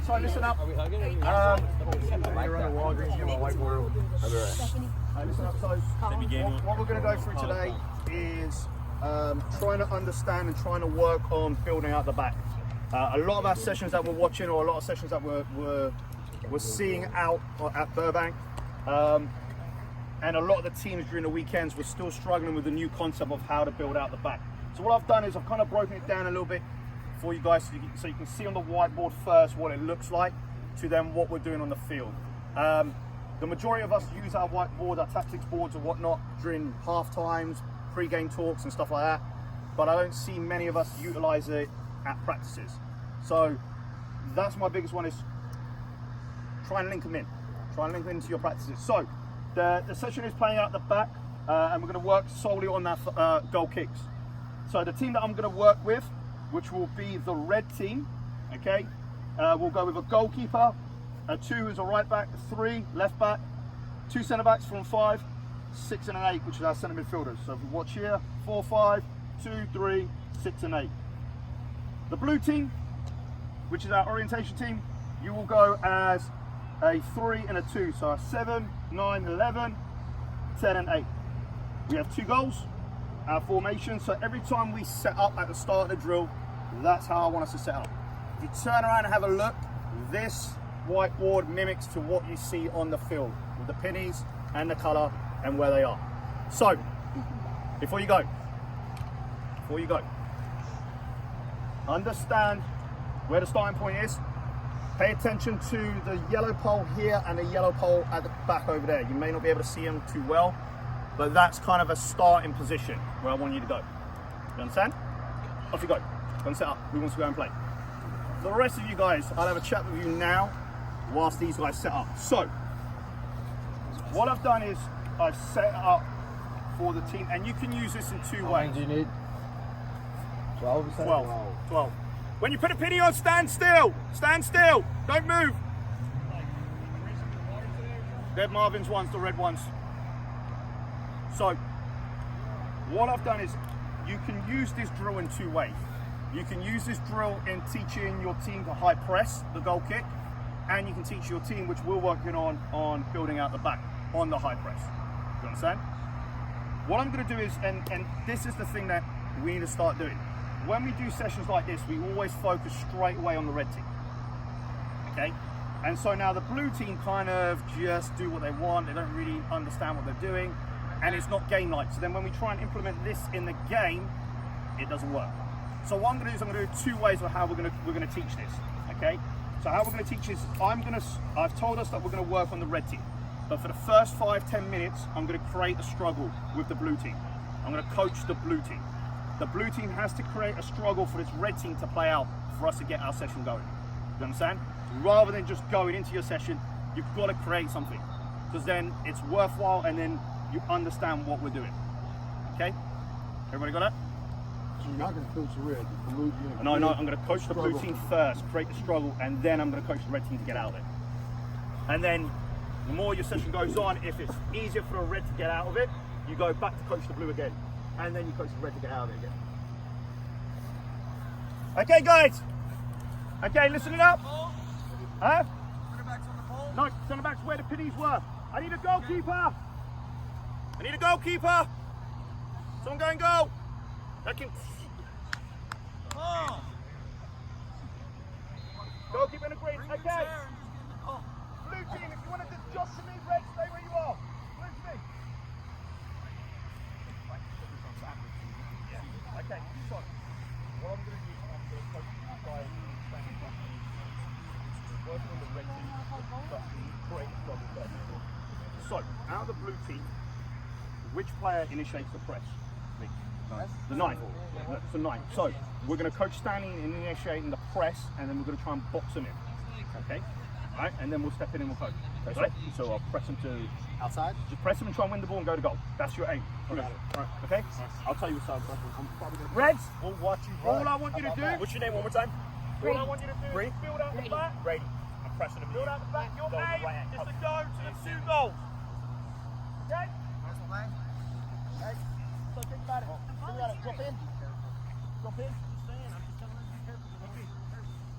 So listen up. Are we hugging? Listen up. So what we're going to go through today is trying to understand and trying to work on building out the back. A lot of our sessions that we're watching, or a lot of sessions that we're seeing out at Burbank, and a lot of the teams during the weekends were still struggling with the new concept of how to build out the back. So what I've done is I've kind of broken it down a little bit for you guys so you can see on the whiteboard first what it looks like to then what we're doing on the field. The majority of us use our whiteboard, our tactics boards or whatnot during half times, pre-game talks and stuff like that, but I don't see many of us utilize it at practices. So that's my biggest one, is try and link them in. Try and link them into your practices. So the session is playing out the back, and we're going to work solely on that goal kicks. So the team that I'm going to work with, which will be the red team, okay, we'll go with a goalkeeper, a 2 is a right back, a 3 left back, 2 centre backs from 5, 6 and an 8, which is our centre midfielders. So if we watch here, 4, 5, 2, 3, 6 and 8. The blue team, which is our orientation team, you will go as a 3 and a 2. So a 7, 9, 11, 10 and 8. We have 2 goals, our formation. So every time we set up at the start of the drill, that's how I want us to set up. If you turn around and have a look, this whiteboard mimics to what you see on the field with the pennies and the colour and where they are. So before you go, understand where the starting point is. Pay attention to the yellow pole here and the yellow pole at the back over there. You may not be able to see them too well, but that's kind of a starting position where I want you to go. You understand? Off you go. Go and set up. Who wants to go and play? For the rest of you guys, I'll have a chat with you now whilst these guys set up. So, what I've done is I've set it up for the team, and you can use this in 2 ways. How many do you need? 12? 12. When you put a penny on, stand still. Stand still. Don't move. They're Marvin's ones, the red ones. So, what I've done is you can use this drill in 2 ways. You can use this drill in teaching your team to high press the goal kick, and you can teach your team, which we're working on building out the back on the high press. You understand? What I'm going to do is, and this is the thing that we need to start doing. When we do sessions like this, we always focus straight away on the red team. Okay? And so now the blue team kind of just do what they want. They don't really understand what they're doing, and it's not game-like. So then when we try and implement this in the game, it doesn't work. So what I'm going to do is I'm going to do 2 ways of how we're going to teach this. Okay? So how we're going to teach is I've told us that we're going to work on the red team, but for the first 5-10 minutes, I'm going to create a struggle with the blue team. I'm going to coach the blue team. The blue team has to create a struggle for this red team to play out for us to get our session going. You understand? Rather than just going into your session, you've got to create something, because then it's worthwhile and then you understand what we're doing. Okay? Everybody got that? So you're not going to coach the red. The blue, No, I'm going to coach the blue team first, create the struggle, and then I'm going to coach the red team to get out of it. And then the more your session goes on, if it's easier for a red to get out of it, you go back to coach the blue again. And then you coach the red to get out of it again. Okay, guys. Okay, listen it up. Huh? Centre backs on the pole? No, centre backs where the pennies were. I need a goalkeeper. I need a goalkeeper. Someone go and goal. That can. Oh. Goalkeeper in the green. Okay. Blue team, if you want to just jog to me, red, stay where you are. Blue team. Okay, so what I'm going to do is I'm going to coach you guys working on the red team, but create a struggle first. So, out of the blue team, which player initiates the press? Me. The 9. No, it's the 9. So, we're going to coach Stanley in initiating the press, and then we're going to try and box him in. Okay? Alright, and then we'll step in and we'll coach. Right? So I'll press him to outside. Just press him and try and win the ball and go to goal. That's your aim. Okay. Right. Okay? I'll tell you what side. Reds, We'll watch you all run. I want you to do. What's your name one more time? All I want you to do is build out the back. Brady. I'm pressing him. Build out the back. Your Go aim right is hand. to go to the 2 goals. Okay? Okay? So think about it. Think about it. Drop in. Drop in.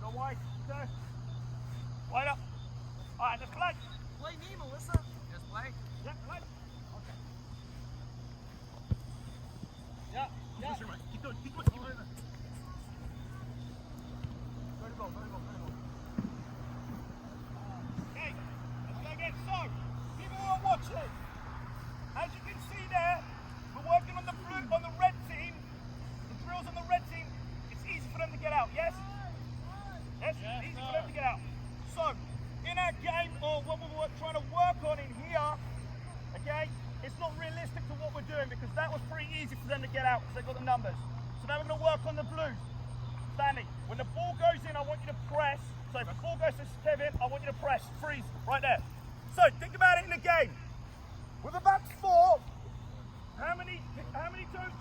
Go wide. Okay? Wide up. Alright, let's play. Play me, Melissa. Just play. Yeah, play. Okay. Yeah. Keep going. Keep going. Go to go. Okay, let's go again. So, people who are watching, as you can see there, we're working on the blue, on the red team. The drills on the red team. It's easy for them to get out. Yes. Yes. Easy for them to get out. So, in our game, or what we're trying to work on in here, okay, it's not realistic to what we're doing because that was pretty easy for them to get out because they got the numbers. So now we're going to work on the blues. Stanley, when the ball goes in, I want you to press. So if the ball goes to Kevin, I want you to press. Freeze, right there. So think about it in the game. With a back four, how many times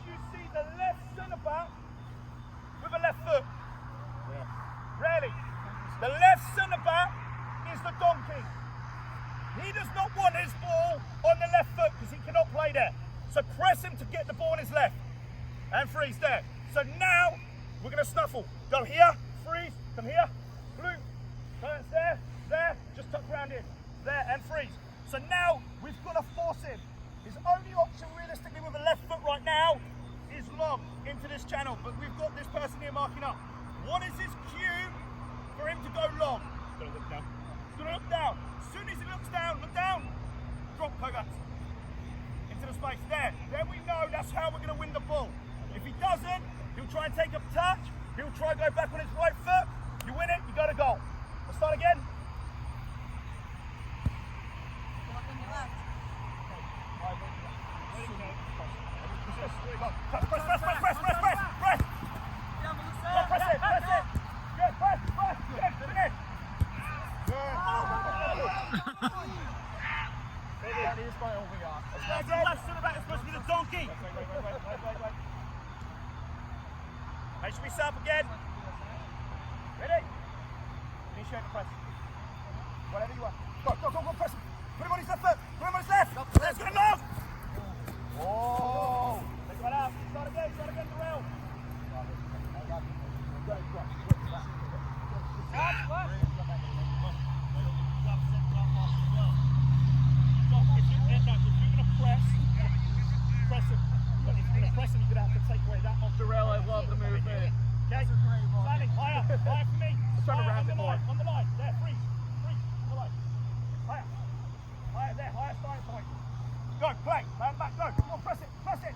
do you see the left centre back with a left foot? Rarely. The left centre back is the donkey. He does not want his ball on the left foot because he cannot play there. So press him to get the ball on his left. And freeze there. So now we're going to snuffle. Go here, freeze, come here, blue, turns there, just tuck round in, there, and freeze. So now we've got to force him. His only option realistically with the left foot right now is long into this channel, but we've got this person here marking up. What is his cue for him to go long? He's going to look down. He's going to look down. As soon as he looks down, look down, drop Kogat's into the space there. Then we know that's how we're going to win the ball. If he doesn't, he'll try and take a touch. He'll try and go back on his right foot. You win it, you go to goal. Let's start again. Press. Yeah, Melissa. Go, press it. Good, press. Good, finish. That is my only option. That's the left centre back is supposed to be the donkey. Wait. Hey, should we set up again? Ready? Initiate the press. Whatever you want. Go, press him. Put him on his left foot. Put him on his left. Let's get him long. Oh. Take that out. Start again, Darrell. Press him, you're going to have to take away that off. Darrell, I love the movement. Okay? Stanley, higher for me. I'm trying to wrap it more. On the line, there, freeze, on the line. Higher there, higher starting point. Go, play, man back, go. Come on, press it, Caleb.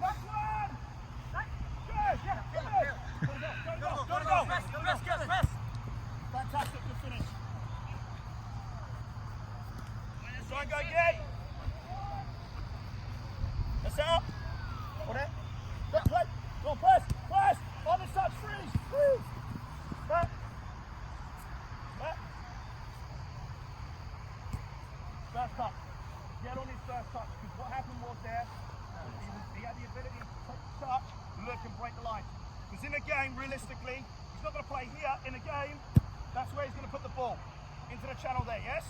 Next one. Good, yeah, good. Go to go. Press. Fantastic, good finish. Try and go again. Let's set up. On it. Go, play. Go on, press. On the touch, freeze. Back. First touch. Get on his first touch. Because what happened was there, he had the ability to take the touch, look and break the line. Because in a game, realistically, he's not going to play here. In a game, that's where he's going to put the ball. Into the channel there, yes?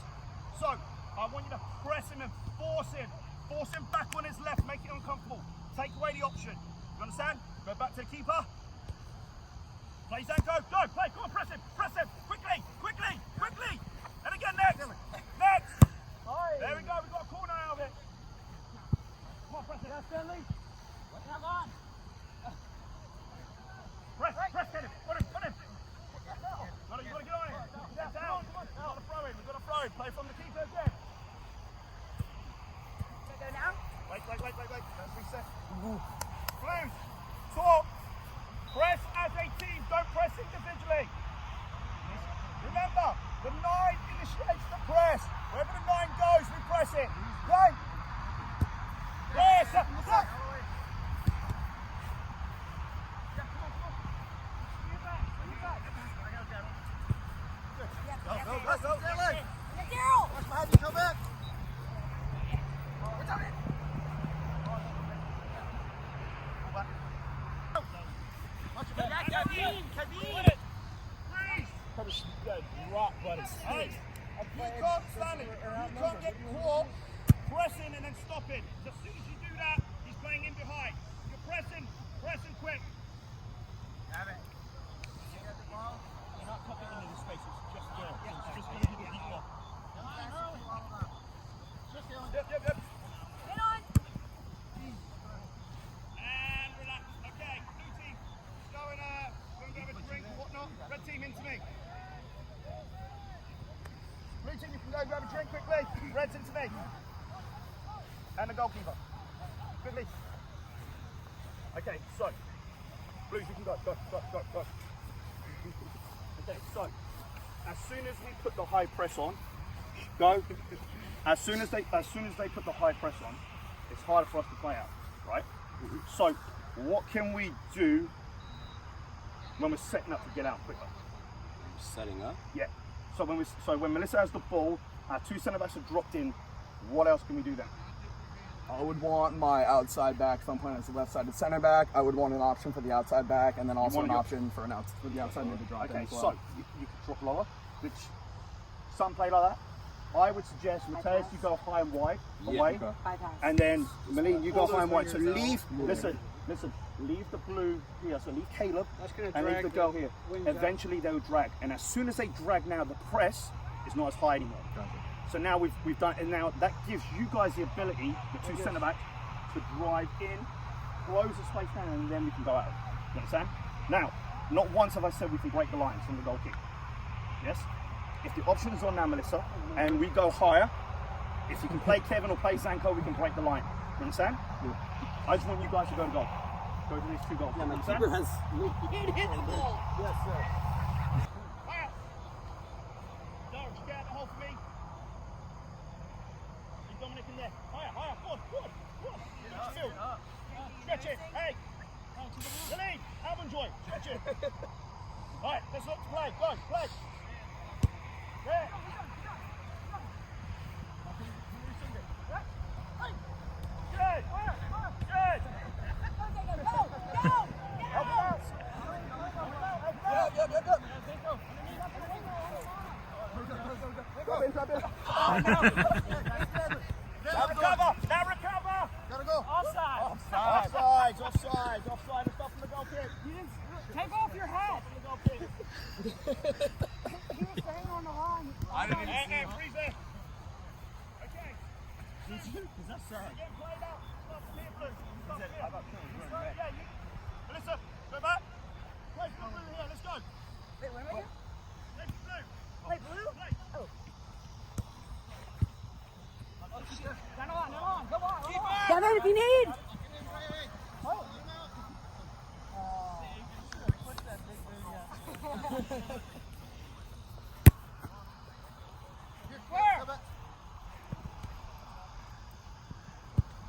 So, I want you to press him and force him. Force him back on his left, make it uncomfortable. Take away the option. You understand? Go back to the keeper. Play Zanko, go, play, come on, press him, quickly. And again, next. There we go, we've got a corner out of it. Come on, press it. Yes, Stanley. Come on. Press, Kenneth, put him. You gotta get on it. That's out. We've got to throw in, play from the keeper again. Go now. Wait. Let's reset. Blues, talk. Press as a team, don't press individually. Remember, the 9 initiates the press. Wherever the 9 goes, we press it. Right? Yes. Look. Go. Stanley. Daryl. Watch behind you, come back. Kevin. Rock, buddy. Hey, you can't stand it. You can't get caught pressing and then stopping. As soon as you do that, he's playing in behind. You're pressing quick. Have it. You got the ball. a drink quickly. Reds into me. And the goalkeeper. Quickly. Okay, so. Blues, you can go. Go. Okay, so. As soon as we put the high press on, go. As soon as they put the high press on, it's harder for us to play out, right? So, what can we do when we're setting up to get out quicker? Setting up? Yeah. So when Melissa has the ball, our two centre backs are dropped in. What else can we do then? I would want my outside back, if I'm playing as the left-sided center back, I would want an option for the outside back, and then also an option for the outside mid to drop in Okay, as well. so you could drop lower, which some play like that. I would suggest, Mateus, you go high and wide, away, Okay. and then Malene, you go high and wide. So leave, listen, leave the blue here. So leave Caleb and leave the girl here. Eventually they'll drag, and as soon as they drag now, the press is not as high anymore. So now we've done, and now that gives you guys the ability, the two centre backs, to drive in, close the space down, and then we can go out. You understand? Now, not once have I said we can break the lines from the goal kick. Yes? If the option is on now, Melissa, and we go higher, if you can play Kevin or play Zanko, we can break the line. You understand? I just want you guys to go to goal. Go to these two goals. Yeah, my Understand? keeper has. Hit the ball. Yes, sir. Higher. Doris, get out the hole for me. Leave Dominic in there. Higher. Good. Stretch it. Hey. Lily, Alvin Joy. Stretch it. Alright, let's look to play. Go, play. There. Good. Help him out. Now recover. Gotta go. Offside. Offside. And stuff from the goal kick. Take off your hat. From the goal kick. He was staying on the line. And freeze there. Okay. Is that sad? Getting played out. Stop here, Blue. Stop here. Yeah, you. Melissa, go back. Play for Blue here. Let's go. Wait, where am I? Play for Blue. Wait, Blue? Play. Oh. Run on. Come on. Keep Get it if you need.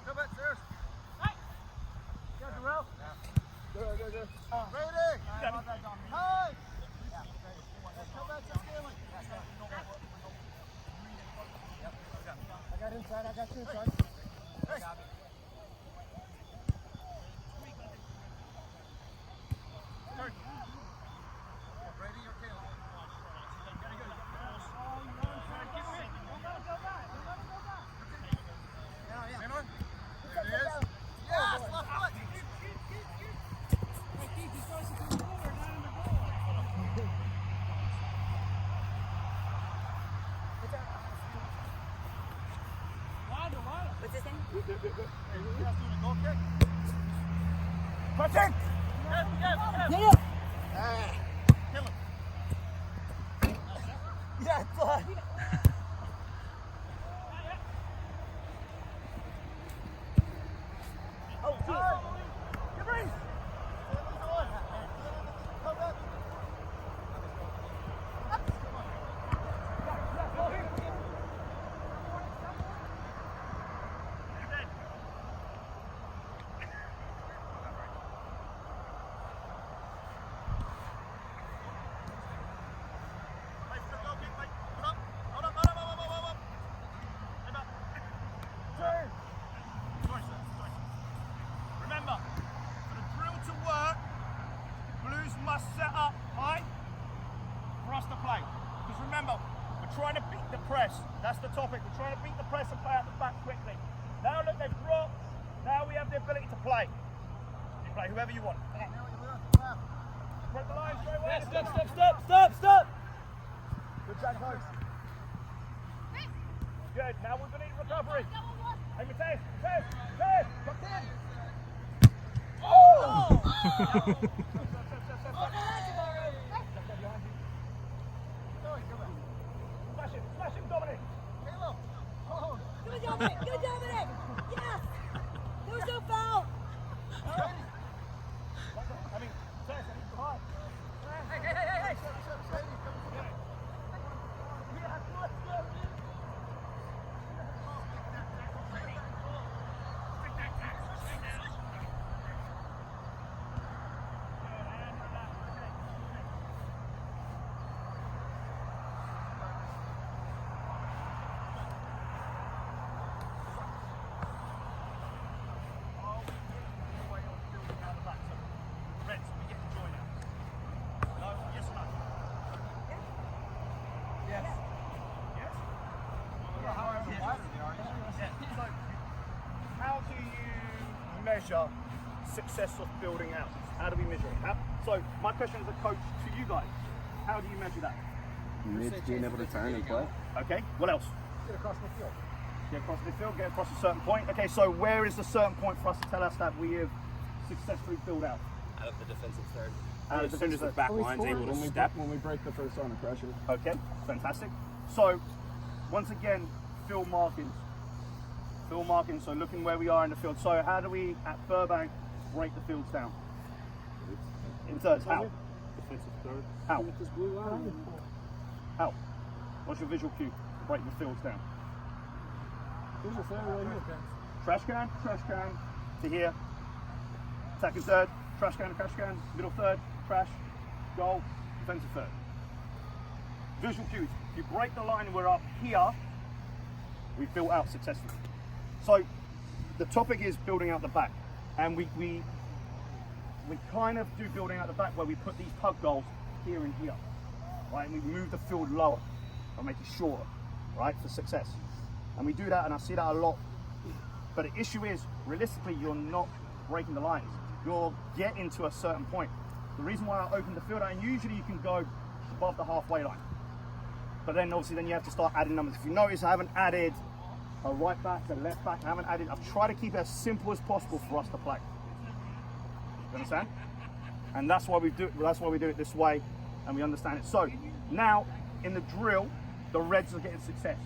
Go back, Sarah. Go, Darrell. Go. Ready? Yeah. Hi. Go back to Stanley. I got inside. I got you inside. Hey. Ready or Caleb? Yeah. There it is. Yes, left foot. What's his name? Press in. Yeah. Kill him. Yeah, blood. Oh, give me. Remember, for the drill to work, Blues must set up high for us to play. Because remember, we're trying to beat the press. That's the topic. We're trying to beat the press and play out the back quickly. Now look, they've dropped. Now we have the ability to play. You play whoever you want. Break the line straight away. Stop! Good Jack Hose. Good. Now we're going to need recovery. Hey, Mateus. Locked in. Oh! Smash him, Dominic. Good, Dominic! Good, Dominic! Yes! There was no foul! I mean, Tess, I need to hide. Hey! Yeah, let's go. How do you measure success of building out? How do we measure it? So my question as a coach to you guys, how do you measure that? Mids being able to turn and play. Okay, what else? Get across the field. Get across the field, get across a certain point. Okay, so where is the certain point for us to tell us that we have successfully built out? Out of the defensive third. Out of the defensive back line's able to step. when we break the first zone of pressure. Okay, fantastic. So, once again, field markings. Field markings, so looking where we are in the field. So how do we, at Burbank, break the fields down? In thirds, how? Defensive third. How? How? What's your visual cue to break the fields down? Trash can to here. Attacking third, trash can, middle third, trash, goal, defensive third. Visual cues. If you break the line, we're up here, we've built out successfully. So the topic is building out the back, and we kind of do building out the back where we put these pug goals here and here, right? And we move the field lower and make it shorter, right, for success. And we do that, and I see that a lot. But the issue is, realistically, you're not breaking the lines. You're getting to a certain point. The reason why I opened the field out, and usually you can go above the halfway line. But then obviously then you have to start adding numbers. If you notice, I haven't added a right back, a left back. I haven't added, I've tried to keep it as simple as possible for us to play. You understand? And that's why we do it this way, and we understand it. So now in the drill, the Reds are getting success.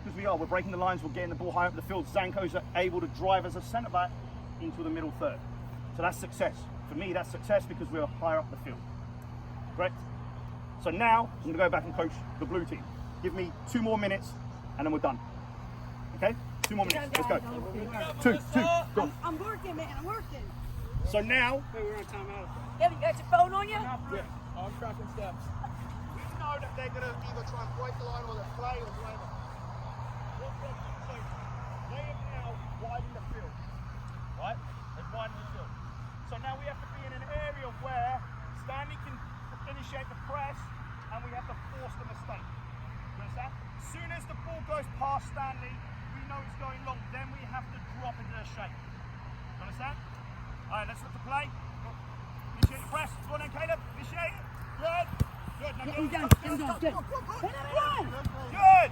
Because we're breaking the lines, we're getting the ball high up the field. Zankos are able to drive as a centre back into the middle third. So that's success. For me, that's success because we're higher up the field. Correct? So now I'm going to go back and coach the blue team. Give me 2 more minutes and then we're done. Okay? 2 more minutes. Let's go. Two. Go. I'm working, man. I'm working. So now, We're on timeout. Yeah, you got your phone on you? Yeah, I'm tracking steps. We know that they're going to either try and break the line or they're play or whatever. so they have now widened the field. Right? They've widened the field. So now we have to be in an area where Stanley can initiate the press and we have to force the mistake. You understand? As soon as the ball goes past Stanley, we know it's going long, then we have to drop into the shape. You understand? Alright, let's look to play. Initiate the press. Go on then, Caleb. Initiate it. Good. Good. Now He's done. He's done. Good. Run! Good.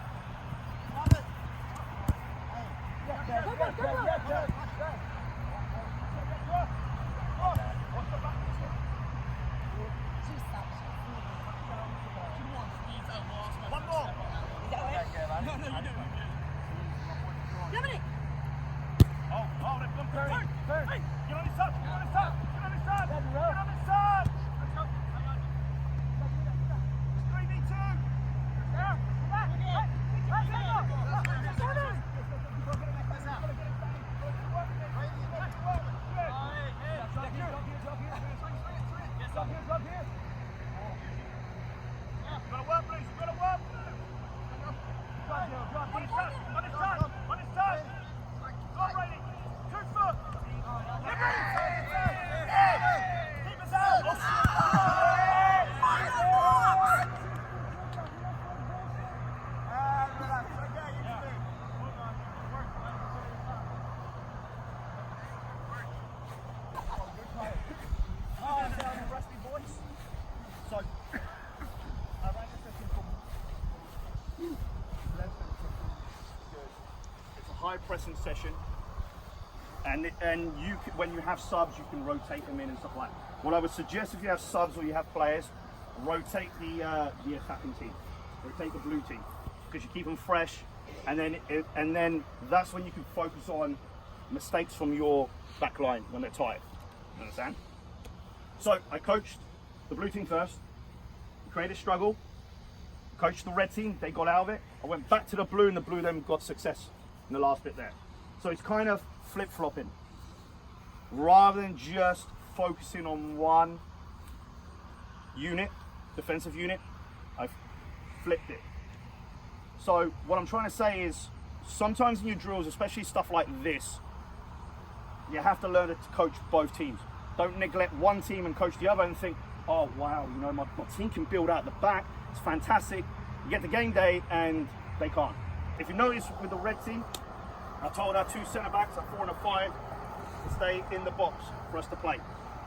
One more. Dominic! Oh, they've gone turn. Hey, get on his side. Get on his side. Get on his side. Get on his side. Let's go. It's 3v2. Yeah. Come back. Gotta work, please. Gotta work. On his side. On his side. On his side. Go, Brady. 2 foot. Keep us out. So, I ran this session from it's a high pressing session, and you can, when you have subs, you can rotate them in and stuff like that. What I would suggest if you have subs or you have players, rotate the attacking team, rotate the blue team, because you keep them fresh and then that's when you can focus on mistakes from your back line when they're tired. You understand? So I coached the blue team first, created struggle, coached the red team, they got out of it. I went back to the blue and the blue then got success in the last bit there. So it's kind of flip-flopping. Rather than just focusing on one unit, defensive unit, I've flipped it. So what I'm trying to say is sometimes in your drills, especially stuff like this, you have to learn to coach both teams. Don't neglect one team and coach the other and think, oh wow, you know, my team can build out the back, it's fantastic. You get the game day and they can't. If you notice with the red team, I told our 2 centre backs, a 4 and a 5, to stay in the box for us to play.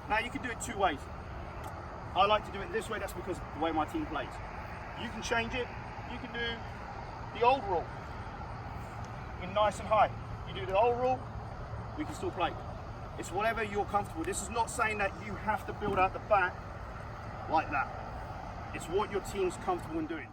Now you can do it 2 ways. I like to do it this way, that's because the way my team plays. You can change it, you can do the old rule in nice and high. You do the old rule, we can still play. It's whatever you're comfortable. This is not saying that you have to build out the back like that. It's what your team's comfortable in doing.